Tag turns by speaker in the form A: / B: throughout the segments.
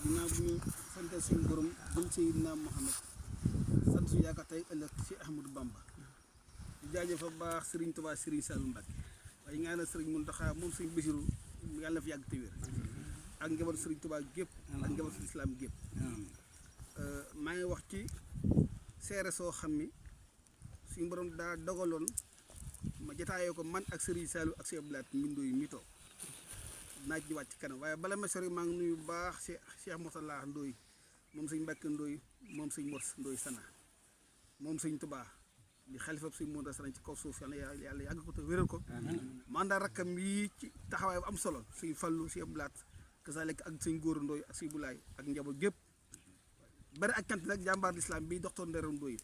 A: ginnaaw bu ñu sante suñu borom jëm Seydina Muhammad sant suñu yaakaar tey ëllëg ci Ahmadou Bamba di jaajëfal baax Serigne Touba Serigne Saliou Mbacké waaye ñaanal Serigne Mountakha moom Serigne Bassirou yàlla na fi yàgg te wér ak njabootu Serigne Touba gépp ak njabootu islam gépp maa ngi wax ci seere soo xam ni suñu borom daa dogaloon ma jotaayoo ko man ak Serigne Saliou ak Cheikh Abdoulaye Mbindo yu mi toog naaj ji wàcc kanam waaye bala ma sori maa ngi nuyu bu baax Cheikh Mourtala Ndoye moom sëñ Mbàkke Ndoye moom sëñ Mor Ndoye Sana moom sëñ Touba di xalifa sëñ Mor Sana ci kaw suuf yàlla yàgg ko te wéral ko mandat rakkam yi ci taxawaay bu am solo sëñ Fallu Cheikh Abdoulaye kasaalek ak sëñ Góor Ndoye ak sëñ Bulaay ak njaboot gépp bari ak cant nag jàmbaar l'islam bi docteur Nderam Ndoye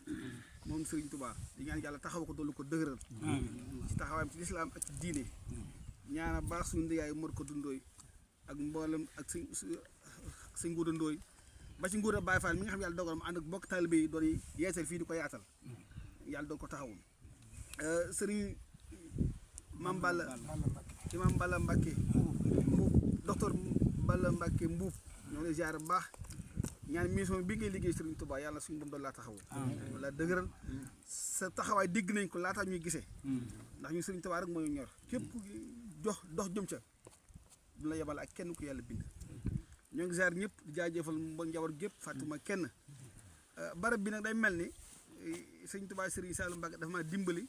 A: moom sëriñ Touba di ñaan yàlla taxaw ko dollu ko dëgëral ci taxawaayam ci l'islam ak ci diine ñaana baax suñu ndiyaay mor ko dundooy ak mboolem ak sëñ Nguuda Ndooy ba ci Nguuda Baay Faal mi nga xam yàlla dogal ma ànd ak bokk taalibe yi doon yeesal fii di ko yaatal yàlla doon ko taxawul sëriñ Mam Balla imam Balla Mbàkke Mbuub docteur Balla Mbàkke Mbuub ñoo lay ziar bu baax ñaan mission bi ngay liggéey Serigne Touba yàlla suñu borom doon laa taxawul wala dëgëral sa taxawaay dégg nañ ko laataa ñuy gisee ndax ñu Serigne Touba rek mooy ñor képp dox jëm ca du la yebal ak kenn ku yàlla bind ñoo ngi ziar ñëpp di jaajëfal mbo njaboot gépp fàttuma kenn barab bi nag day mel ni Serigne Touba Serigne Saliou Mbacké dafa ma dimbali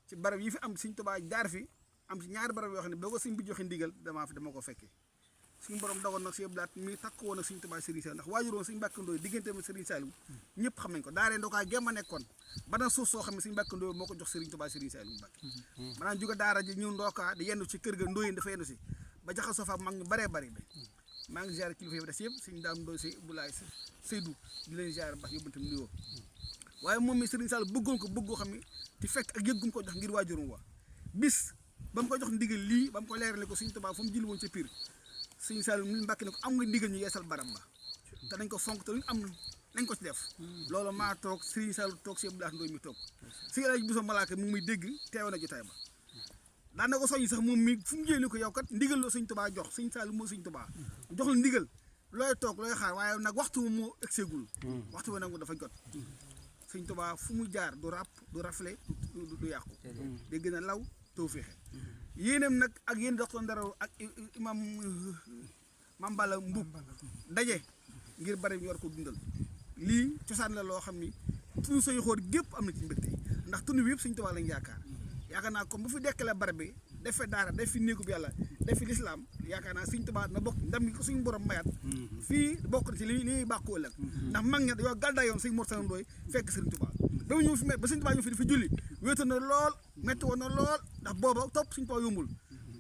A: ci barab yi fi am Serigne Touba jaar fi am ci ñaari barab yoo xam ne boo ko sëñ bi joxe ndigal dama ko fekkee suñu borom dogoon nag Cheikh Abdoulaye mi takk woon ak Serigne Touba Serigne Saliou ndax waajuroon Serigne Mbàkke Ndoye diggante ma Serigne Saliou ñëpp xam nañ ko daaree ndokaa gemma nekkoon ba na suuf soo xam ne Serigne Mbàkke Ndoye moo ko jox Serigne Touba Serigne Saliou Mbacké maanaam jóge daara ji ñëw ndookaa di yendu ci kër ga Ndoye dafa yendu si ba jaxasoo fa mag ñu baree bari ba maa ngi ziar kilifa yi des yëpp Serigne Daam Ndoye si Bulaay Seydou di leen ziar baax yóbbantam nuyoo waaye moom mi Serigne Saliou bëggoon ko bëggoo xam ne te fekk ak yëggum ko jox ngir waajurum wa bis ba mu ko jox ndigal lii ba mu ko leerale ko Serigne Touba fu mu jël woon ca Pire Serigne Saliou mu Mbàkke ne ko am nga ndigal ñu yeesal barab ba te nañ ko fonk te luñ am nañ ko ci def loolu maa toog Serigne Saliou toog Cheikh Abdoulaye Ndoye mi toog si El Hadj Bousso Malaaka mu muy dégg teew na jotaay ba daan na ko soññi sax moom mi fu mu jëlee ko yow kat ndigal la Serigne Touba jox Serigne Saliou moo Serigne Touba jox la ndigal looy toog looy xaar waaye nag waxtu moo egseegul waxtu bi nag dafa jot Serigne Touba fu mu jaar du ràpp du rafle du yàqu day gën a law taw féexe yéenam nag ak yéen docteur Ndaraw ak imam Mam Balla Mbuub daje ngir bari ñu war ko dundal lii cosaan la loo xam ni tunu soy xoor gépp am na ci mbégte ndax tunu bi yëpp Serigne Touba lañ yaakaar naa comme bu fi dekkale barab bi def fi daara def fi néegub yàlla def fi lislaam yaakaar naa Serigne Touba na bokk ndam ko suñu borom mayaat fii bokk na ci li bàkkoo ëllëg ndax mag ña dañoo gàddaayoon Serigne Mor Sana Ndoye fekk Serigne Touba ba mu ñëw fi ba Serigne Touba ñëw fi dafa julli wéetoon na lool metti woon na lool ndax booba topp Serigne Touba yombul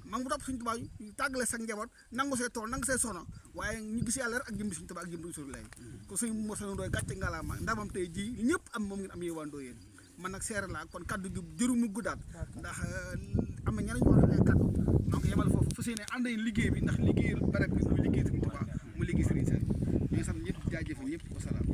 A: man bu topp Serigne Touba tàggale sa njaboot nangu see tool nangu see soxna waaye ñu gis yàlla rek ak jëm Serigne Touba ak jëm Rasul lay ko Serigne Mor Sana Ndoye gàcce ngalaama ndamam tey ji ñëpp am moom ngeen am yéewaandoo yéen man nag seere laa kon kaddu gi jëru mu guddaat ndax am na ñeneen ñu wax ay kaddu maa ngi yemal foofu fas yéene ànd liggéey bi ndax liggéey barab bi muy liggéey Serigne Touba mu liggéey Serigne Saliou ñu ngi sant ñëpp jaajëfal ñëpp wasalaam